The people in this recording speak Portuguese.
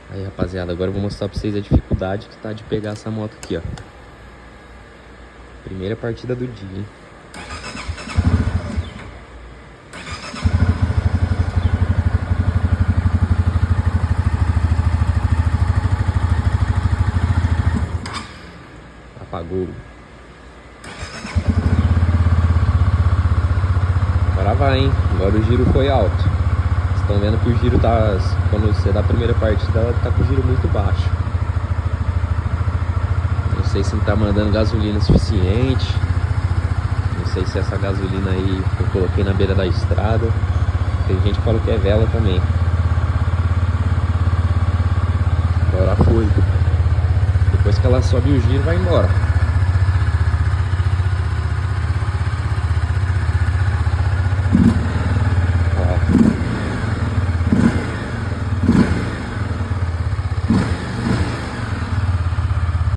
Aí, rapaziada, agora eu vou mostrar pra vocês a dificuldade que tá de pegar essa moto aqui, ó. Primeira partida do dia, hein? Apagou. Agora vai, hein? Agora o giro foi alto. Vocês estão vendo que o giro tá... Quando você dá a primeira partida, ela tá com o giro muito baixo. Não sei se não tá mandando gasolina suficiente. Não sei se essa gasolina aí eu coloquei na beira da estrada. Tem gente que fala que é vela também. Agora foi. Depois que ela sobe o giro, vai embora. Ó.